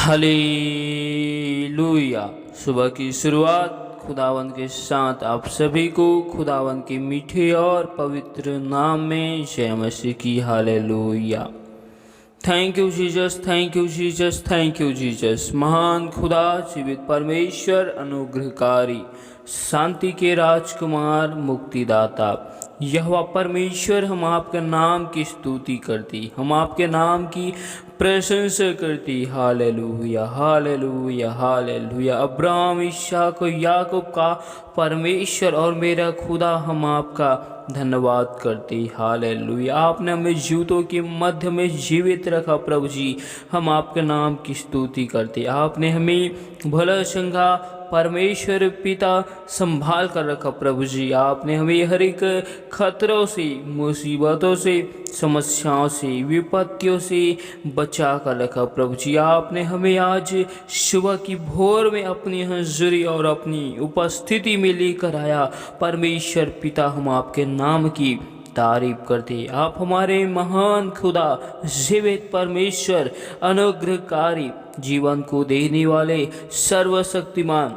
Hallelujah. सुबह की शुरुआत खुदावन के साथ आप सभी को खुदावन के मीठे और पवित्र नाम में जय मसीह की। Hallelujah. Thank you Jesus, thank you Jesus, thank you Jesus. महान खुदा, जीवित परमेश्वर, अनुग्रहकारी, शांति के राजकुमार, मुक्तिदाता यहोवा परमेश्वर, हम आपके नाम की स्तुति करती, हम आपके नाम की प्रशंसा करती। Hallelujah, hallelujah, hallelujah. अब्राहम, इसहाक और याकूब का परमेश्वर और मेरा खुदा, हम आपका धन्यवाद करते। हालेलुया। आपने हमें जूतों के मध्य में जीवित रखा प्रभु जी, हम आपके नाम की स्तुति करते। आपने हमें भला चंगा परमेश्वर पिता संभाल कर रखा प्रभु जी। आपने हमें हर एक खतरों से, मुसीबतों से, समस्याओं से, विपत्तियों से बचा कर रखा प्रभु जी। आपने हमें आज सुबह की भोर में अपनी हज़ूरी और अपनी उपस्थिति में लेकर आया। परमेश्वर पिता, हम आपके नाम की तारीफ करते। आप हमारे महान खुदा, जीवित परमेश्वर, अनुग्रहकारी, जीवन को देने वाले, सर्वशक्तिमान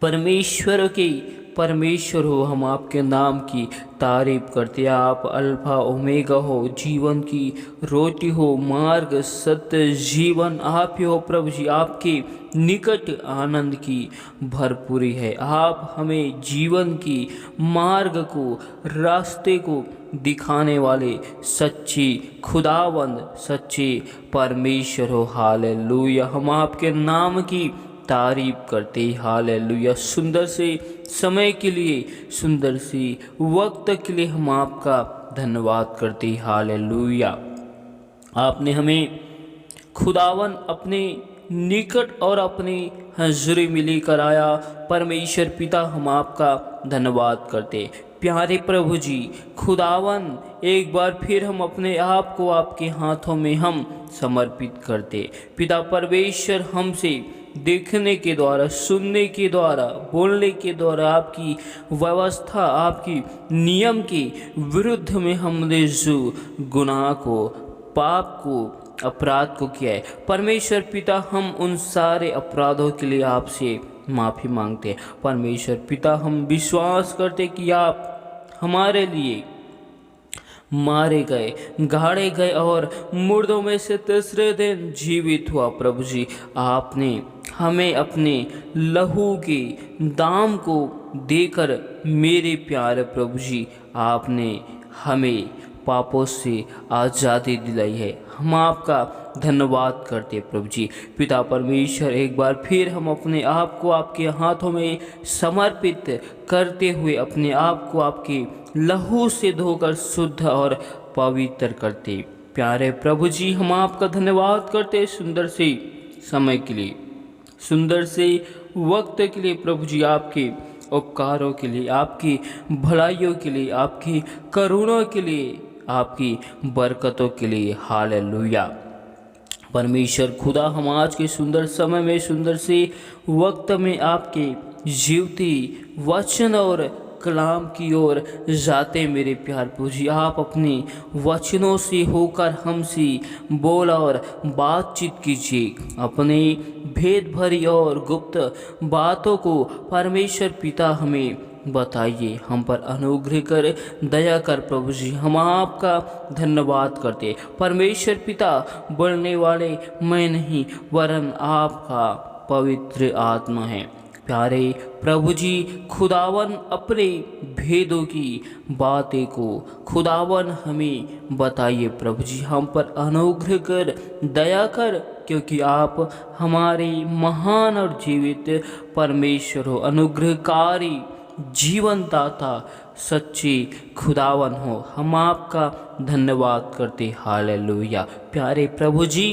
परमेश्वर के परमेश्वर हो, हम आपके नाम की तारीफ करते। आप अल्फा ओमेगा हो, जीवन की रोटी हो, मार्ग, सत्य, जीवन आप ही हो प्रभु जी। आपके निकट आनंद की भरपूरी है। आप हमें जीवन की मार्ग को, रास्ते को दिखाने वाले सच्ची खुदावंद, सच्चे परमेश्वर हो। हालेलुया। हम आपके नाम की तारीफ करते। हालेलुया। सुंदर से समय के लिए, सुंदर सी वक्त के लिए हम आपका धन्यवाद करते। हालेलुया। आपने हमें खुदावन अपने निकट और अपनी हज़ूरी में लेकर आया। परमेश्वर पिता, हम आपका धन्यवाद करते। प्यारे प्रभु जी, खुदावन, एक बार फिर हम अपने आप को आपके हाथों में हम समर्पित करते। पिता परमेश्वर, हमसे देखने के द्वारा, सुनने के द्वारा, बोलने के द्वारा आपकी व्यवस्था, आपकी नियम के विरुद्ध में हमने जो गुनाह को, पाप को, अपराध को किया है, परमेश्वर पिता, हम उन सारे अपराधों के लिए आपसे माफ़ी मांगते हैं। परमेश्वर पिता, हम विश्वास करते कि आप हमारे लिए मारे गए, गाड़े गए और मुर्दों में से तीसरे दिन जीवित हुआ प्रभु जी। आपने हमें अपने लहू के दाम को देकर मेरे प्यारे प्रभु जी, आपने हमें पापों से आज़ादी दिलाई है। हम आपका धन्यवाद करते प्रभु जी। पिता परमेश्वर, एक बार फिर हम अपने आप को आपके हाथों में समर्पित करते हुए अपने आप को आपके लहू से धोकर शुद्ध और पवित्र करते। प्यारे प्रभु जी, हम आपका धन्यवाद करते सुंदर से समय के लिए, सुंदर से वक्त के लिए प्रभु जी। आपके उपकारों के लिए, आपकी भलाइयों के लिए, आपकी करुणा के लिए, आपकी बरकतों के लिए। हालेलुया। परमेश्वर खुदा, हम आज के सुंदर समय में, सुंदर से वक्त में आपके जीवती वचन और कलाम की ओर जाते मेरे प्यार प्रभु जी। आप अपने वचनों से होकर हमसे बोला और बातचीत कीजिए। अपने भेद भरी और गुप्त बातों को परमेश्वर पिता हमें बताइए। हम पर अनुग्रह कर, दया कर प्रभु जी। हम आपका धन्यवाद करते। परमेश्वर पिता, बोलने वाले मैं नहीं वरन आपका पवित्र आत्मा है। प्यारे प्रभु जी, खुदावन अपने भेदों की बातें को खुदावन हमें बताइए प्रभु जी। हम पर अनुग्रह कर, दया कर, क्योंकि आप हमारे महान और जीवित परमेश्वर हो, अनुग्रहकारी, जीवनदाता, सच्ची खुदावन हो। हम आपका धन्यवाद करते। हालेलुया। प्यारे प्रभु जी,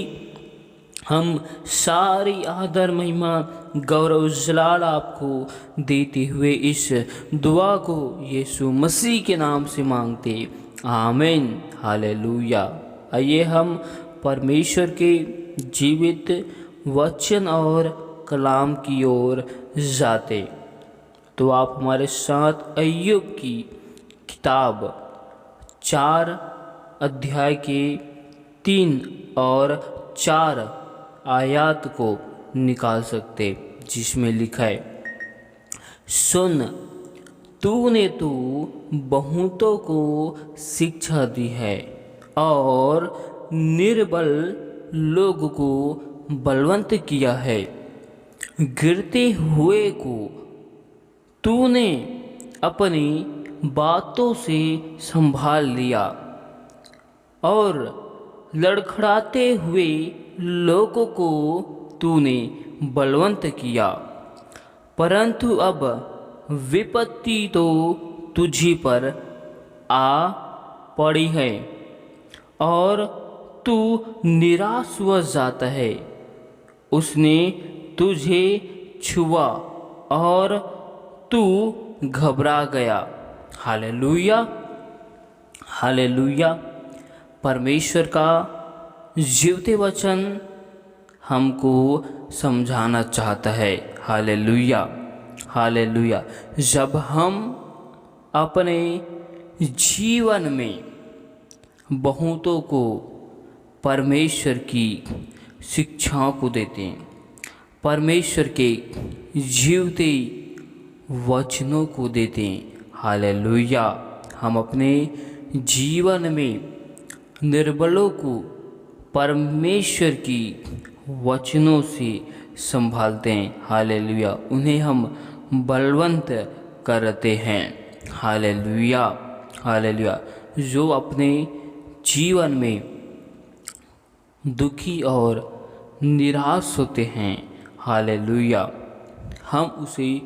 हम सारी आदर, महिमा, गौरव, जलाल आपको देते हुए इस दुआ को यीशु मसीह के नाम से मांगते। आमीन। हालेलुया। आइए हम परमेश्वर के जीवित वचन और कलाम की ओर जाते। तो आप हमारे साथ अय्यूब की किताब 4 अध्याय के 3 और 4 आयत को निकाल सकते, जिसमें लिखा है, सुन, तूने तो बहुतों को शिक्षा दी है और निर्बल लोग को बलवंत किया है। गिरते हुए को तूने अपनी बातों से संभाल लिया और लड़खड़ाते हुए लोगों को तूने बलवंत किया। परंतु अब विपत्ति तो तुझी पर आ पड़ी है और तू निराश हो जाता है। उसने तुझे छुआ और तू घबरा गया। Hallelujah, hallelujah. परमेश्वर का जीवते वचन हमको समझाना चाहता है। Hallelujah, hallelujah. जब हम अपने जीवन में बहुतों को परमेश्वर की शिक्षाओं को देते हैं, परमेश्वर के जीवते वचनों को देते हैं, हालेलुया, हम अपने जीवन में निर्बलों को परमेश्वर की वचनों से संभालते हैं। हालेलुया, उन्हें हम बलवंत करते हैं। Hallelujah, hallelujah. जो अपने जीवन में दुखी और निराश होते हैं, हालेलुया, हम उसे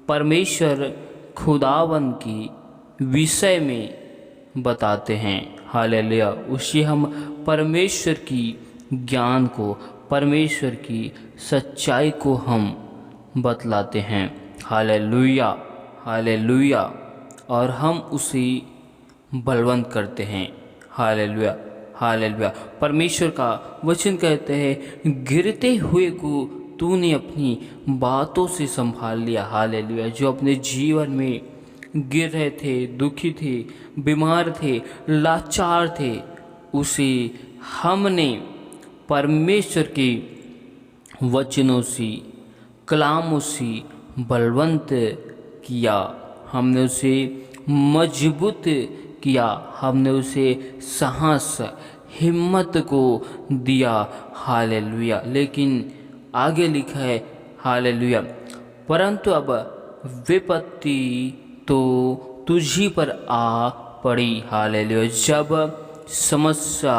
परमेश्वर खुदावन की विषय में बताते हैं। हालेलुया, उसे हम परमेश्वर की ज्ञान को, परमेश्वर की सच्चाई को हम बतलाते हैं। Hallelujah, hallelujah. और हम उसे बलवंत करते हैं। Hallelujah, hallelujah. परमेश्वर का वचन कहते हैं, गिरते हुए को तूने अपनी बातों से संभाल लिया। हालेलुया। जो अपने जीवन में गिर रहे थे, दुखी थे, बीमार थे, लाचार थे, उसे हमने परमेश्वर के वचनों से, कलामों से बलवंत किया। हमने उसे मजबूत किया, हमने उसे साहस, हिम्मत को दिया। हालेलुया। लेकिन आगे लिखा है, हालेलुया, परंतु अब विपत्ति तो तुझी पर आ पड़ी। हालेलुया। जब समस्या,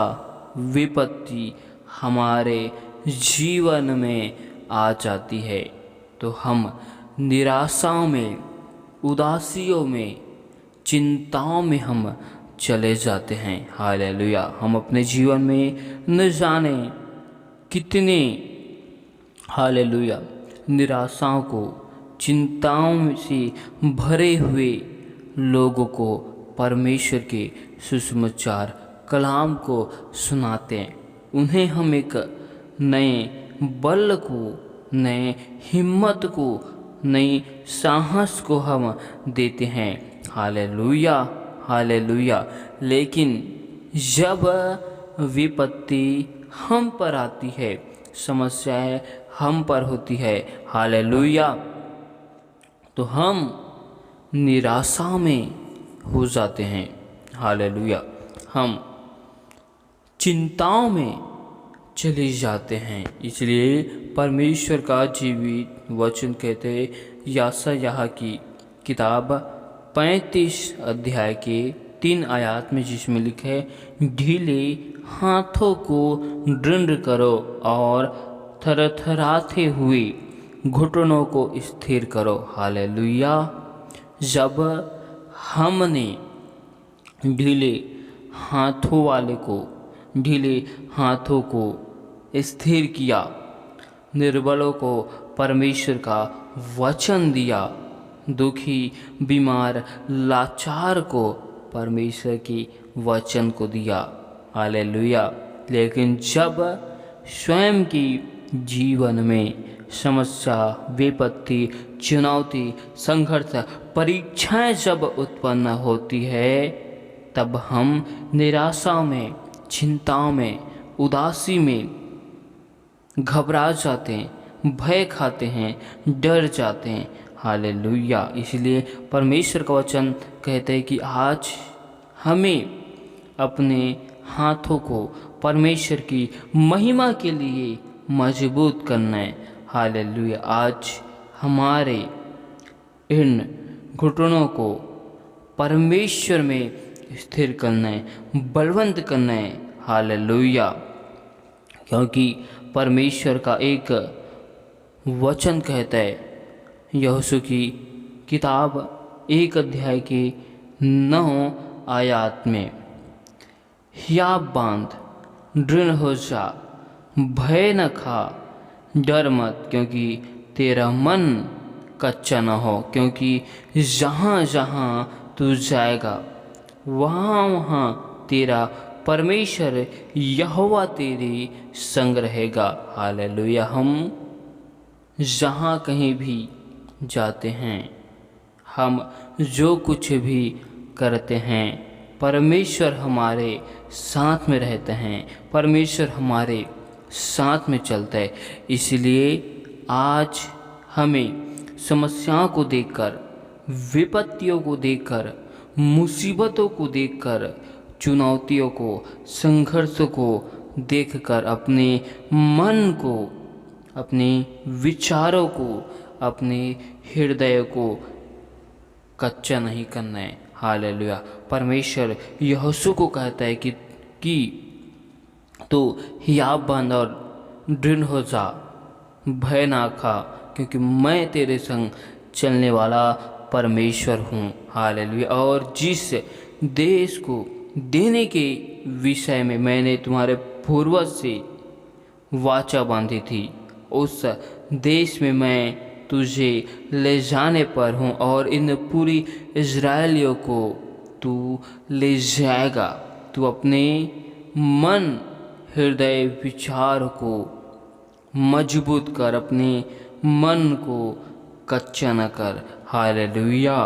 विपत्ति हमारे जीवन में आ जाती है तो हम निराशाओं में, उदासियों में, चिंताओं में हम चले जाते हैं। हालेलुया। हम अपने जीवन में न जाने कितने, हालेलुया, निराशाओं को, चिंताओं से भरे हुए लोगों को परमेश्वर के सुसमाचार कलाम को सुनाते हैं। उन्हें हम एक नए बल को, नए हिम्मत को, नई साहस को हम देते हैं। Hallelujah, hallelujah. लेकिन जब विपत्ति हम पर आती है, समस्याएं हम पर होती है, हालेलुया, तो हम निराशा में हो जाते हैं। हालेलुया। हम चिंताओं में चले जाते हैं। इसलिए परमेश्वर का जीवित वचन कहते हैं, यशायाह की किताब 35 अध्याय के 3 आयत में, जिसमें लिखा है, ढीले हाथों को दृढ़ करो और थरथराते हुए घुटनों को स्थिर करो। हालेलुया। जब हमने ढीले हाथों वाले को, ढीले हाथों को स्थिर किया, निर्बलों को परमेश्वर का वचन दिया, दुखी, बीमार, लाचार को परमेश्वर की वचन को दिया। हालेलुया। लेकिन जब स्वयं की जीवन में समस्या, विपत्ति, चुनौती, संघर्ष, परीक्षाएं जब उत्पन्न होती है, तब हम निराशा में, चिंताओं में, उदासी में घबरा जाते हैं, भय खाते हैं, डर जाते हैं। हालेलुया। इसलिए परमेश्वर का वचन कहते हैं कि आज हमें अपने हाथों को परमेश्वर की महिमा के लिए मजबूत करना है। हालेलुया। आज हमारे इन घुटनों को परमेश्वर में स्थिर करना है, बलवंत करना है। हालेलुया। क्योंकि परमेश्वर का एक वचन कहता है यहोशू की किताब 1 अध्याय के 9 आयत में, हियाव बांध, दृढ़ हो जा, भय न खा, डर मत, क्योंकि तेरा मन कच्चा न हो। क्योंकि जहाँ जहाँ तू जाएगा वहाँ वहाँ तेरा परमेश्वर यहोवा तेरे संग रहेगा। हालेलुया। हम जहाँ कहीं भी जाते हैं, हम जो कुछ भी करते हैं, परमेश्वर हमारे साथ में रहते हैं, परमेश्वर हमारे साथ में चलता है। इसलिए आज हमें समस्याओं को देखकर, विपत्तियों को देखकर, मुसीबतों को देखकर, चुनौतियों को, संघर्षों को देखकर अपने मन को, अपने विचारों को, अपने हृदय को कच्चा नहीं करना है। हालेलुया। परमेश्वर यहोशू को कहता है कि तो हियाव बांध और दृढ़ हो जा, भय ना खा, क्योंकि मैं तेरे संग चलने वाला परमेश्वर हूँ। हालेलुया। और जिस देश को देने के विषय में मैंने तुम्हारे पूर्वज से वाचा बांधी थी, उस देश में मैं तुझे ले जाने पर हूँ और इन पूरी इज़राइलियों को तू ले जाएगा। तू अपने मन, हृदय, विचार को मजबूत कर, अपने मन को कच्चा न कर। हालेलुया।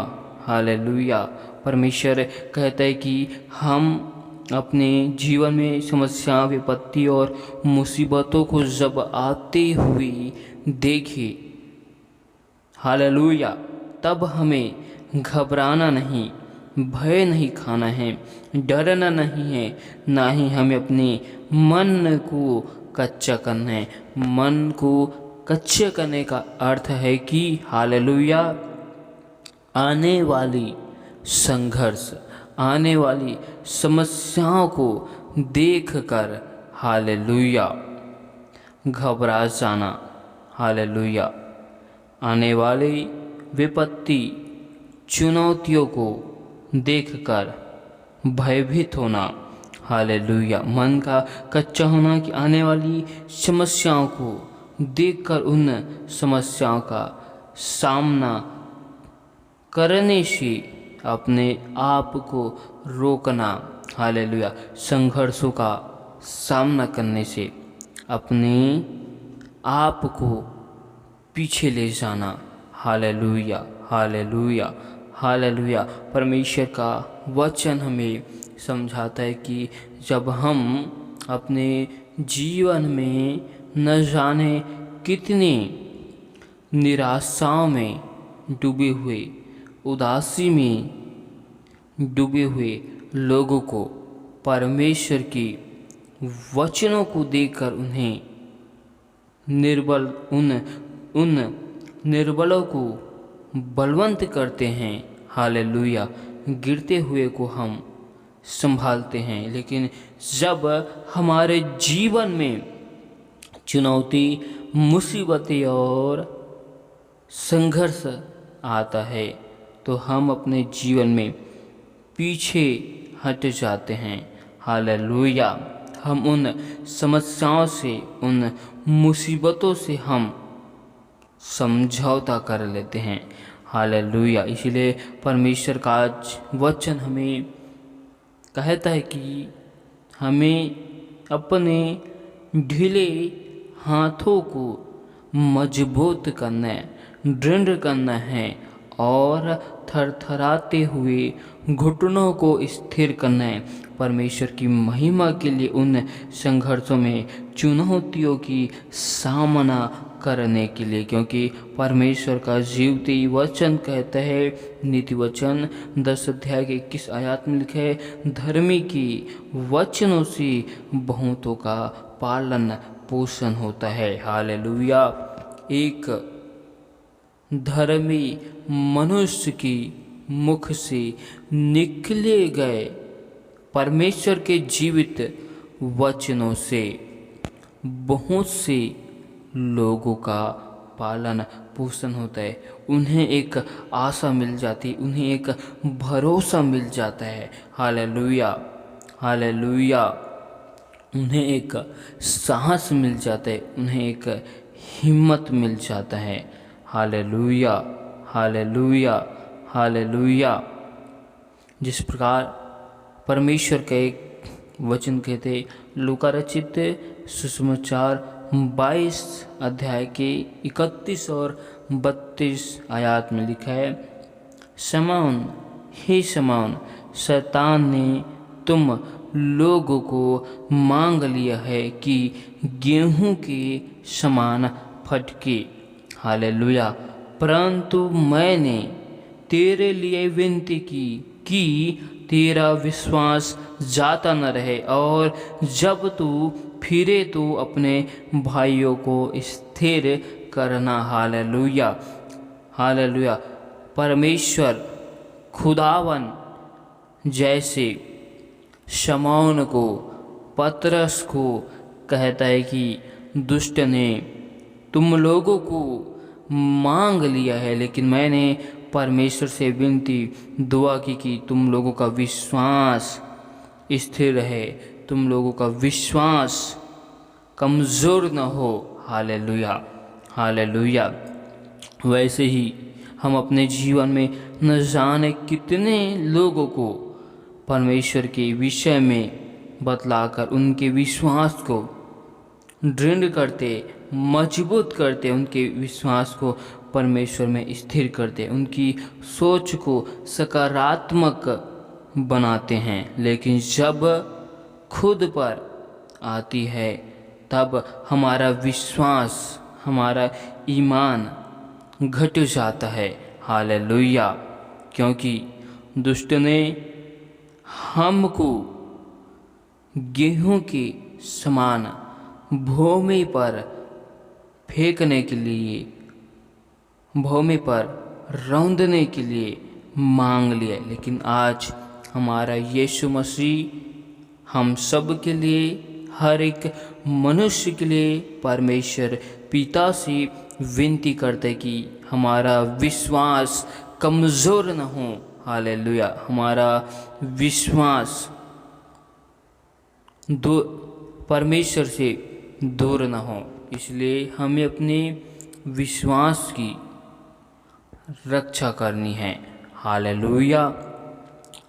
हालेलुया। परमेश्वर कहता है कि हम अपने जीवन में समस्या, विपत्ति और मुसीबतों को जब आते हुए देखें, हालेलुया, तब हमें घबराना नहीं, भय नहीं खाना है, डरना नहीं है, ना ही हमें अपने मन को कच्चा करना है। मन को कच्चे करने का अर्थ है कि हालेलुया, आने वाली संघर्ष, आने वाली समस्याओं को देखकर हालेलुया घबरा जाना। हालेलुया। आने वाली विपत्ति, चुनौतियों को देखकर भयभीत होना। हालेलुया। मन का कच्चा होना कि आने वाली समस्याओं को देखकर उन समस्याओं का सामना करने से अपने आप को रोकना। हालेलुया। संघर्षों का सामना करने से अपने आप को पीछे ले जाना। हालेलुया। हालेलुया। हालेलुया। परमेश्वर का वचन हमें समझाता है कि जब हम अपने जीवन में न जाने कितनी निराशाओं में डूबे हुए, उदासी में डूबे हुए लोगों को परमेश्वर की वचनों को देखकर उन्हें उन निर्बलों को बलवंत करते हैं। हालेलुया। गिरते हुए को हम संभालते हैं। लेकिन जब हमारे जीवन में चुनौती, मुसीबतें और संघर्ष आता है तो हम अपने जीवन में पीछे हट जाते हैं। हालेलुया। हम उन समस्याओं से, उन मुसीबतों से हम समझौता कर लेते हैं। हालेलुया। इसलिए परमेश्वर का आज वचन हमें कहता है कि हमें अपने ढीले हाथों को मजबूत करना है, दृढ़ करना है और थरथराते हुए घुटनों को स्थिर करना है, परमेश्वर की महिमा के लिए उन संघर्षों में चुनौतियों की सामना करने के लिए, क्योंकि परमेश्वर का जीवती वचन कहता है, नीति वचन 10 अध्याय के 21 आयत में लिखा है, धर्मी की वचनों से बहुतों का पालन पोषण होता है। हालेलुया। एक धर्मी मनुष्य की मुख से निकले गए परमेश्वर के जीवित वचनों से बहुत से लोगों का पालन पोषण होता है, उन्हें एक आशा मिल जाती, उन्हें एक भरोसा मिल जाता है। Hallelujah, hallelujah. उन्हें एक साहस मिल जाता है, उन्हें एक हिम्मत मिल जाता है। Hallelujah, hallelujah, hallelujah. जिस प्रकार परमेश्वर का एक वचन कहते, लूका रचित सुसमाचार 22 अध्याय के 31 और 32 आयत में लिखा है, शमौन, हे शमौन, शैतान ने तुम लोगों को मांग लिया है कि गेहूं के समान फटके। हालेलुया। परंतु मैंने तेरे लिए विनती की कि तेरा विश्वास जाता न रहे, और जब तू फिरे तो अपने भाइयों को स्थिर करना। Hallelujah, hallelujah. परमेश्वर खुदावन जैसे शमौन को, पतरस को कहता है कि दुष्ट ने तुम लोगों को मांग लिया है, लेकिन मैंने परमेश्वर से विनती दुआ की कि तुम लोगों का विश्वास स्थिर रहे, तुम लोगों का विश्वास कमज़ोर न हो। Hallelujah, hallelujah. वैसे ही हम अपने जीवन में न जाने कितने लोगों को परमेश्वर के विषय में बतलाकर उनके विश्वास को दृढ़ करते, मजबूत करते, उनके विश्वास को परमेश्वर में स्थिर करते, उनकी सोच को सकारात्मक बनाते हैं। लेकिन जब खुद पर आती है तब हमारा विश्वास, हमारा ईमान घट जाता है। हालेलुया। क्योंकि दुष्ट ने हमको गेहूं के समान भूमि पर फेंकने के लिए, भूमि पर रौंदने के लिए मांग लिया, लेकिन आज हमारा यीशु मसीह हम सब के लिए, हर एक मनुष्य के लिए परमेश्वर पिता से विनती करते कि हमारा विश्वास कमज़ोर न हो। हालेलुया। हमारा विश्वास परमेश्वर से दूर न हो, इसलिए हमें अपने विश्वास की रक्षा करनी है। Hallelujah,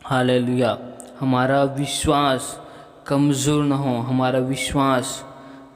hallelujah. हमारा विश्वास कमज़ोर न हो, हमारा विश्वास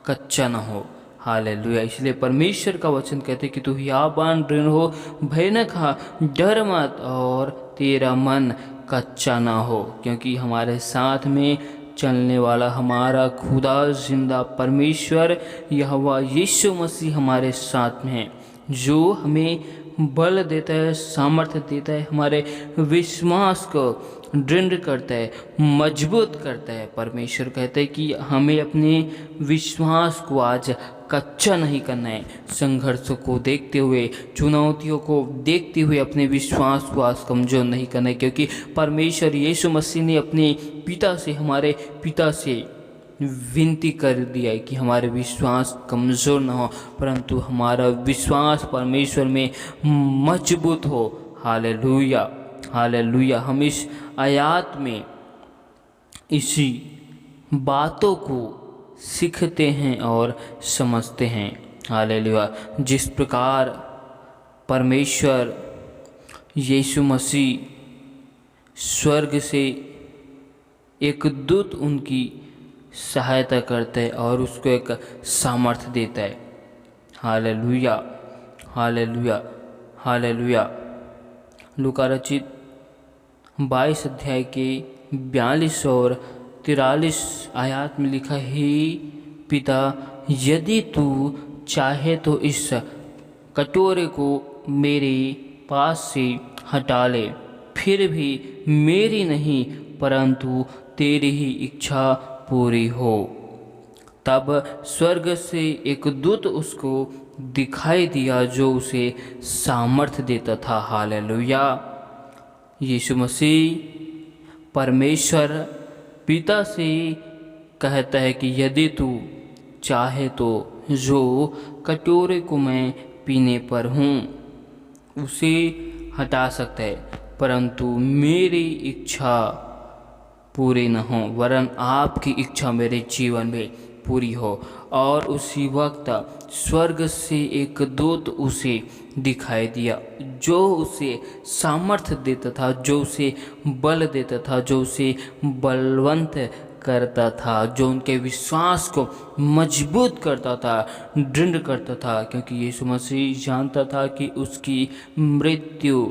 कच्चा न हो। हालेलुया। इसलिए परमेश्वर का वचन कहते कि तू हियाबान दृढ़ हो, भय न खा, डर मत, और तेरा मन कच्चा ना हो, क्योंकि हमारे साथ में चलने वाला हमारा खुदा जिंदा परमेश्वर यहोवा यीशु मसीह हमारे साथ में है, जो हमें बल देता है, सामर्थ्य देता है, हमारे विश्वास को दृढ़ करता है, मजबूत करता है। परमेश्वर कहते हैं कि हमें अपने विश्वास को आज कच्चा नहीं करना है। संघर्षों को देखते हुए, चुनौतियों को देखते हुए अपने विश्वास को आज कमज़ोर नहीं करना है, क्योंकि परमेश्वर यीशु मसीह ने अपने पिता से, हमारे पिता से विनती कर दिया है कि हमारे विश्वास कमज़ोर न हो, परंतु हमारा विश्वास परमेश्वर में मजबूत हो। Hallelujah, hallelujah. हम इस आयत में इसी बातों को सीखते हैं और समझते हैं। हालेलुया। जिस प्रकार परमेश्वर यीशु मसीह स्वर्ग से एक दूत उनकी सहायता करता है और उसको एक सामर्थ्य देता है। Hallelujah, hallelujah, hallelujah. लूका रचित 22 अध्याय के 42 और 43 आयत में लिखा है, पिता यदि तू चाहे तो इस कटोरे को मेरे पास से हटा ले, फिर भी मेरी नहीं परंतु तेरी ही इच्छा पूरी हो। तब स्वर्ग से एक दूत उसको दिखाई दिया जो उसे सामर्थ्य देता था। हालेलुया। यीशु मसीह परमेश्वर पिता से कहता है कि यदि तू चाहे तो जो कटोरे को मैं पीने पर हूँ उसे हटा सकता है, परंतु मेरी इच्छा पूरी न हो वरन आपकी इच्छा मेरे जीवन में पूरी हो। और उसी वक्त स्वर्ग से एक दूत उसे दिखाई दिया जो उसे सामर्थ्य देता था, जो उसे बल देता था, जो उसे बलवंत करता था, जो उनके विश्वास को मजबूत करता था, दृढ़ करता था, क्योंकि यीशु मसीह जानता था कि उसकी मृत्यु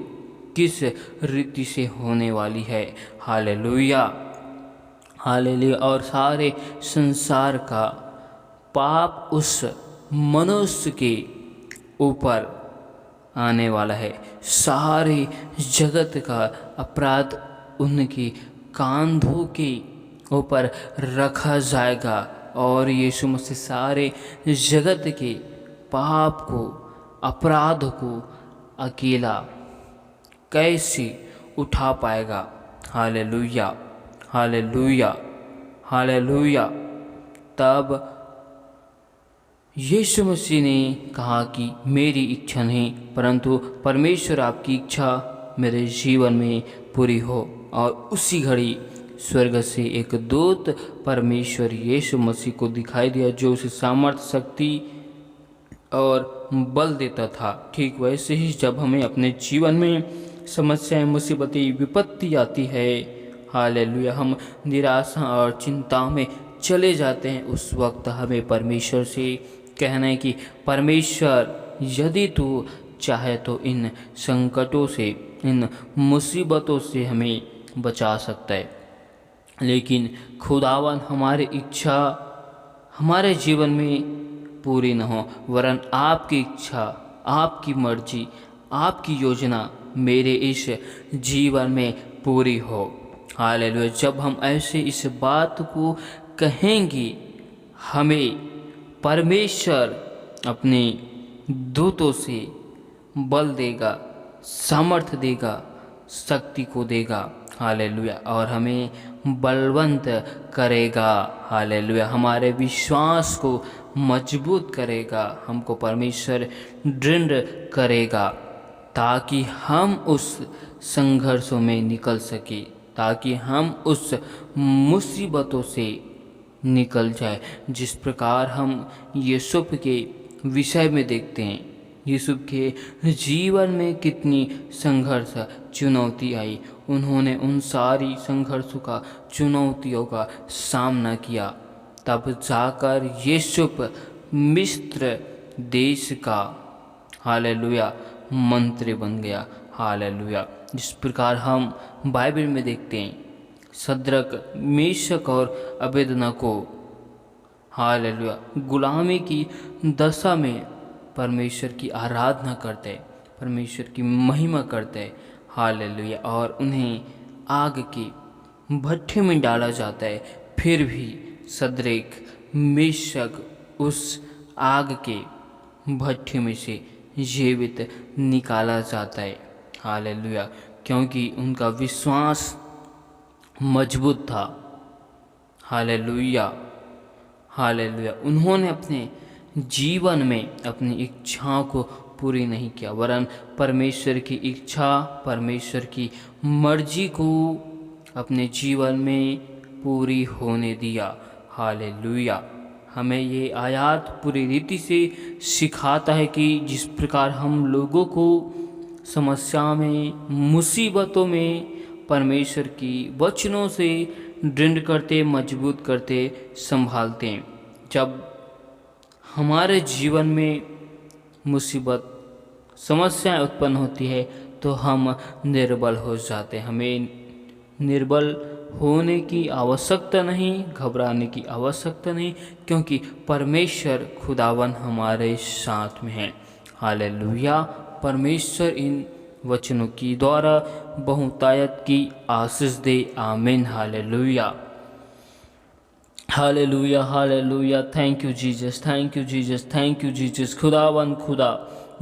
किस रीति से होने वाली है। Hallelujah, hallelujah. और सारे संसार का पाप उस मनुष्य के ऊपर आने वाला है, सारे जगत का अपराध उनके कांधों के ऊपर रखा जाएगा और यीशु मसीह सारे जगत के पाप को, अपराध को अकेला कैसे उठा पाएगा। Hallelujah, hallelujah, hallelujah. तब यीशु मसीह ने कहा कि मेरी इच्छा नहीं परंतु परमेश्वर आपकी इच्छा मेरे जीवन में पूरी हो। और उसी घड़ी स्वर्ग से एक दूत परमेश्वर यीशु मसीह को दिखाई दिया जो उसे सामर्थ्य, शक्ति और बल देता था। ठीक वैसे ही जब हमें अपने जीवन में समस्याएं, मुसीबतें, विपत्ति आती है, हालेलुया, हम निराशा और चिंता में चले जाते हैं, उस वक्त हमें परमेश्वर से कहना है कि परमेश्वर यदि तू चाहे तो इन संकटों से, इन मुसीबतों से हमें बचा सकता है। लेकिन खुदावन हमारी इच्छा हमारे जीवन में पूरी न हो वरन आपकी इच्छा, आपकी मर्जी, आपकी योजना मेरे इस जीवन में पूरी हो। हालेलुया। जब हम ऐसे इस बात को कहेंगे, हमें परमेश्वर अपने दूतों से बल देगा, सामर्थ्य देगा, शक्ति को देगा। हालेलुया। और हमें बलवंत करेगा। हालेलुया। हमारे विश्वास को मजबूत करेगा, हमको परमेश्वर दृढ़ करेगा ताकि हम उस संघर्षों में निकल सके, ताकि हम उस मुसीबतों से निकल जाए। जिस प्रकार हम यूसुफ के विषय में देखते हैं, यूसुफ के जीवन में कितनी संघर्ष, चुनौती आई, उन्होंने उन सारी संघर्षों का, चुनौतियों का सामना किया, तब जाकर यूसुफ मिस्र देश का, हालेलुया, मंत्री बन गया। हालेलुया। जिस प्रकार हम बाइबल में देखते हैं, शद्रक, मेशक और अबेदनगो, हालेलुया, गुलामी की दशा में परमेश्वर की आराधना करते हैं, परमेश्वर की महिमा करते हैं। हालेलुया। और उन्हें आग के भट्ठे में डाला जाता है, फिर भी शद्रक, मेशक उस आग के भट्ठे में से जीवित निकाला जाता है। हालेलुया। क्योंकि उनका विश्वास मजबूत था। Hallelujah, hallelujah. उन्होंने अपने जीवन में अपनी इच्छाओं को पूरी नहीं किया वरन परमेश्वर की इच्छा, परमेश्वर की मर्जी को अपने जीवन में पूरी होने दिया। हालेलुया। हमें ये आयत पूरी रीति से सिखाता है कि जिस प्रकार हम लोगों को समस्या में, मुसीबतों में परमेश्वर की वचनों से दृढ़ करते, मजबूत करते, संभालते हैं। जब हमारे जीवन में मुसीबत, समस्याएं उत्पन्न होती है तो हम निर्बल हो जाते। हमें निर्बल होने की आवश्यकता नहीं, घबराने की आवश्यकता नहीं, क्योंकि परमेश्वर खुदावन हमारे साथ में है। हालेलुया। परमेश्वर इन वचनों की द्वारा बहुतायत की आशीष दे। आमीन। Hallelujah, hallelujah, hallelujah. Thank you Jesus, thank you Jesus, thank you Jesus. खुदावन खुदा,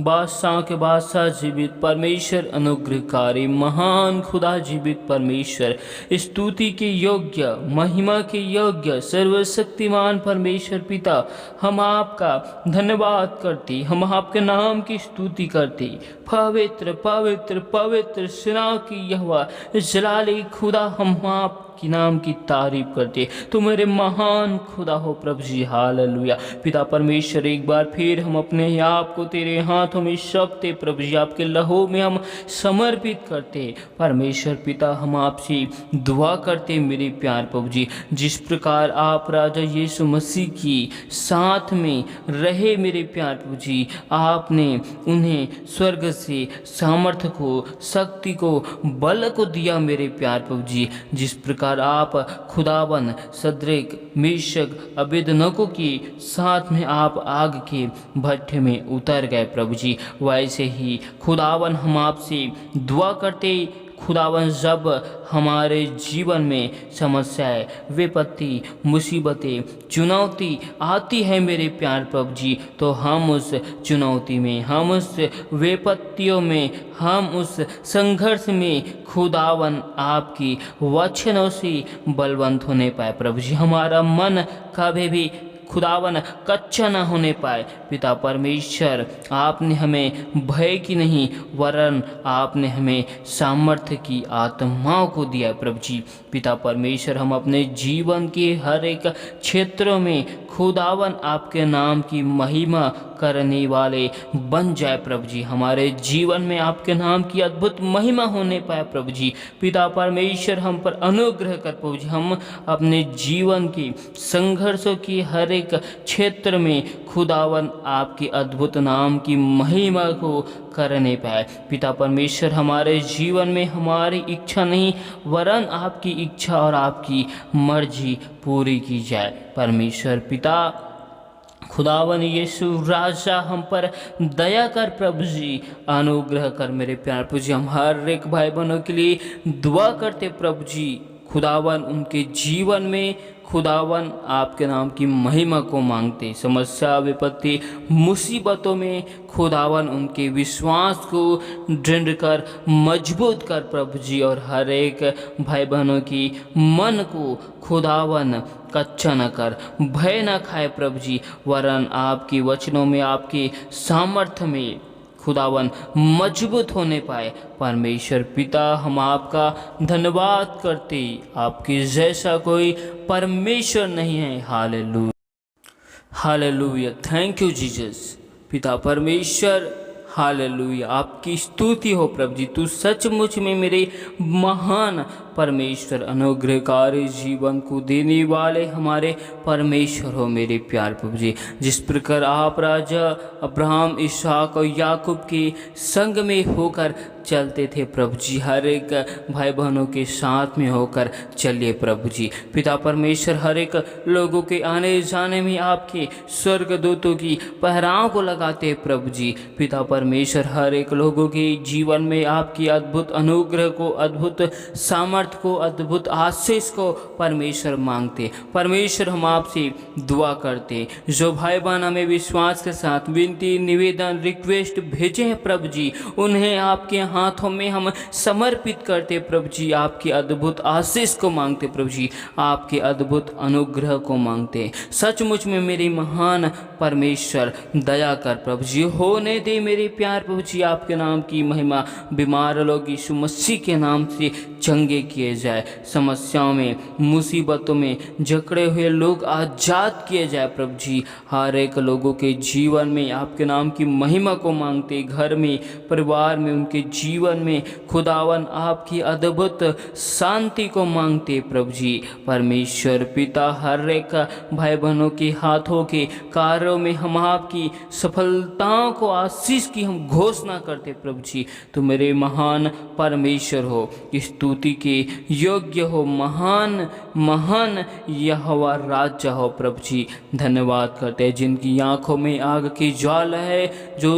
बादशाह के बादशाह, जीवित परमेश्वर, अनुग्रहकारी महान खुदा, जीवित परमेश्वर, स्तुति के योग्य, महिमा के योग्य, सर्वशक्तिमान परमेश्वर पिता, हम आपका धन्यवाद करते, हम आपके नाम की स्तुति करते। पवित्र पवित्र पवित्र सेना की यहोवा जलाली खुदा, हम आपके नाम की तारीफ करते। तुम मेरे महान खुदा हो प्रभु जी। हालेलुया। पिता परमेश्वर, एक बार फिर हम अपने आप को तेरे हाथों में सौंपते प्रभु जी, आपके लहू में हम समर्पित करते। परमेश्वर पिता, हम आपसे दुआ करते मेरे प्यार प्रभु जी, जिस प्रकार आप राजा यीशु मसीह की साथ में रहे मेरे प्यार प्रभु जी, आपने उन्हें स्वर्ग से सामर्थ्य को, शक्ति को, बल को दिया मेरे प्यार प्रभु जी। जिस प्रकार आप खुदावन सद्रेक मेशक अबेदनगो के साथ में आप आग के भट्ठे में उतर गए प्रभु जी, वैसे ही खुदावन हम आपसे दुआ करते। खुदावन, जब हमारे जीवन में समस्याएं, विपत्ति, मुसीबतें, चुनौती आती है मेरे प्यार प्रभु जी, तो हम उस चुनौती में, हम उस विपत्तियों में, हम उस संघर्ष में खुदावन आपकी वचनों से बलवंत होने पाए प्रभु जी। हमारा मन कभी भी खुदावन कच्चा ना होने पाए। पिता परमेश्वर, आपने हमें भय की नहीं, वरन आपने हमें सामर्थ्य की आत्माओं को दिया प्रभु जी। पिता परमेश्वर, हम अपने जीवन के हर एक क्षेत्रों में खुदावन आपके नाम की महिमा करने वाले बन जाए प्रभु जी। हमारे जीवन में आपके नाम की अद्भुत महिमा होने पाए प्रभु जी। पिता परमेश्वर, हम पर अनुग्रह कर प्रभु जी। हम अपने जीवन की संघर्षों की हर एक क्षेत्र में खुदावन आपके अद्भुत नाम की महिमा को करने पाए। पिता परमेश्वर, हमारे जीवन में हमारी इच्छा नहीं, वरन आपकी इच्छा और आपकी मर्जी पूरी की जाए। परमेश्वर पिता, खुदावन यीशु राजा, हम पर दया कर प्रभु जी, अनुग्रह कर मेरे प्यार प्रभु जी। हम हर एक भाई बहनों के लिए दुआ करते प्रभु जी। खुदावन, उनके जीवन में खुदावन आपके नाम की महिमा को मांगते। समस्या, विपत्ति, मुसीबतों में खुदावन उनके विश्वास को दृढ़ कर, मजबूत कर प्रभु जी, और हर एक भाई बहनों की मन को खुदावन कच्चा न कर, भय न खाए प्रभु जी, वरन आपके वचनों में, आपके सामर्थ्य में खुदावन मजबूत होने पाए। परमेश्वर पिता, हम आपका धन्यवाद करते, आपके जैसा कोई परमेश्वर नहीं है। Hallelujah, hallelujah. Thank you Jesus. पिता परमेश्वर, हालेलुया, आपकी स्तुति हो प्रभु जी। तू सचमुच में मेरे महान परमेश्वर, अनुग्रहकारी, जीवन को देने वाले हमारे परमेश्वर हो मेरे प्यार प्रभु जी। जिस प्रकार आप राजा अब्राहम, इसहाक और याकूब के संग में होकर चलते थे प्रभु जी, हर एक भाई बहनों के साथ में होकर चलिए प्रभु जी। पिता परमेश्वर, हर एक लोगों के आने जाने में आपके स्वर्गदूतों की पहराओं को लगाते प्रभु जी। पिता परमेश्वर, हर एक लोगों के जीवन में आपकी अद्भुत अनुग्रह को, अद्भुत सामर्थ्य को, अद्भुत आशीष को परमेश्वर मांगते। परमेश्वर, हम आपसे दुआ करते, जो भाई बहन हमें विश्वास के साथ विनती, निवेदन, रिक्वेस्ट भेजे हैं प्रभु जी, उन्हें आपके हाथों में हम समर्पित करते प्रभु जी। आपकी अद्भुत आशीष को मांगते प्रभु जी, आपके अद्भुत अनुग्रह को मांगते। सचमुच में मेरी महान परमेश्वर, दया कर प्रभु जी, होने दे मेरे प्यार प्रभु जी, आपके नाम की महिमा। बीमार लोग यीशु मसीह के नाम से चंगे किए जाए, समस्याओं में, मुसीबतों में जकड़े हुए लोग आज़ाद किए जाए प्रभु जी। हर एक लोगों के जीवन में आपके नाम की महिमा को मांगते, घर में, परिवार में, उनके जीवन में खुदावन आपकी अद्भुत शांति को मांगते प्रभु जी। परमेश्वर पिता, हर एक भाई बहनों के हाथों के कार्यों में हम आपकी सफलताओं को, आशीष की हम घोषणा करते प्रभु जी। तो मेरे महान परमेश्वर हो, स्तुति के योग्य हो, महान महान यहोवा राजा हो प्रभु जी। धन्यवाद करते हैं जिनकी आंखों में आग की ज्वाला है, जो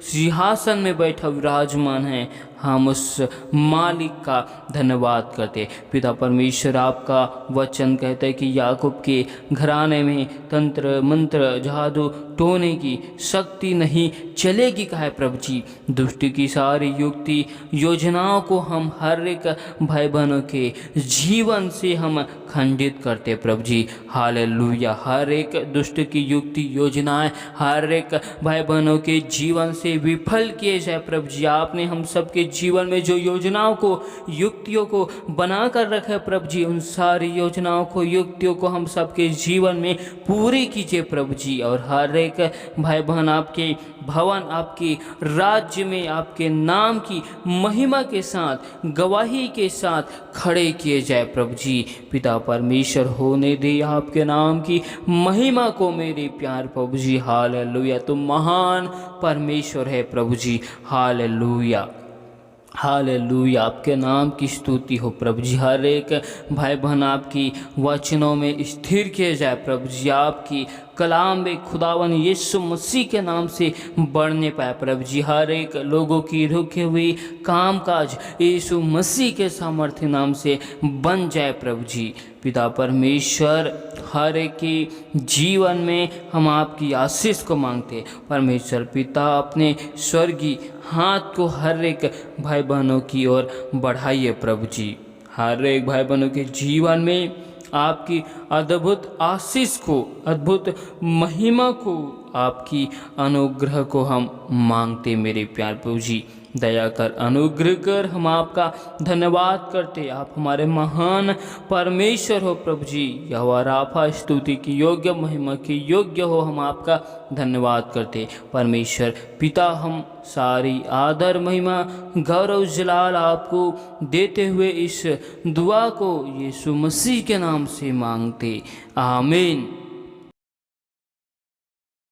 सिंहासन में बैठा विराजमान है, हम उस मालिक का धन्यवाद करते। पिता परमेश्वर, आपका वचन कहता है कि याकूब के घराने में तंत्र मंत्र जादू टोने की शक्ति नहीं चलेगी, कहा है प्रभु जी। दुष्ट की सारी युक्ति योजनाओं को हम हर एक भाई बहनों के जीवन से हम खंडित करते प्रभु जी। हालेलुया। हर एक दुष्ट की युक्ति योजनाएं हर एक भाई बहनों के जीवन से विफल किए जाए प्रभु जी। आपने हम सबके जीवन में जो योजनाओं को, युक्तियों को बना कर रखा है प्रभु जी, उन सारी योजनाओं को, युक्तियों को हम सबके जीवन में पूरी कीजिए प्रभु जी। और हर एक भाई बहन आपके भवन, आपके राज्य में आपके नाम की महिमा के साथ, गवाही के साथ खड़े किए जाए प्रभु जी। पिता परमेश्वर, होने दे आपके नाम की महिमा को मेरे प्यार प्रभु जी। हालेलुया। तुम महान परमेश्वर है प्रभु जी। Hallelujah, hallelujah. आपके नाम की स्तुति हो प्रभु जी। हर एक भाई बहन आपकी वचनों में स्थिर किए जाए प्रभु जी। आपकी कलाम में खुदावन यीशु मसीह के नाम से बढ़ने पाए प्रभु जी। हर एक लोगों की रुकी हुई कामकाज यीशु मसीह के सामर्थ्य नाम से बन जाए प्रभु जी। पिता परमेश्वर, हर एक के जीवन में हम आपकी आशीष को मांगते। परमेश्वर पिता, अपने स्वर्गीय हाथ को हर एक भाई बहनों की ओर बढ़ाइए प्रभु जी। हर एक भाई बहनों के जीवन में आपकी अद्भुत आशीष को, अद्भुत महिमा को, आपकी अनुग्रह को हम मांगते मेरे प्यार प्रभु जी। दया कर, अनुग्रह कर, हम आपका धन्यवाद करते। आप हमारे महान परमेश्वर हो प्रभु जी। यहोवा राफा, स्तुति की योग्य, महिमा की योग्य हो, हम आपका धन्यवाद करते। परमेश्वर पिता, हम सारी आदर, महिमा, गौरव, जलाल आपको देते हुए इस दुआ को यीशु मसीह के नाम से मांगते। आमीन।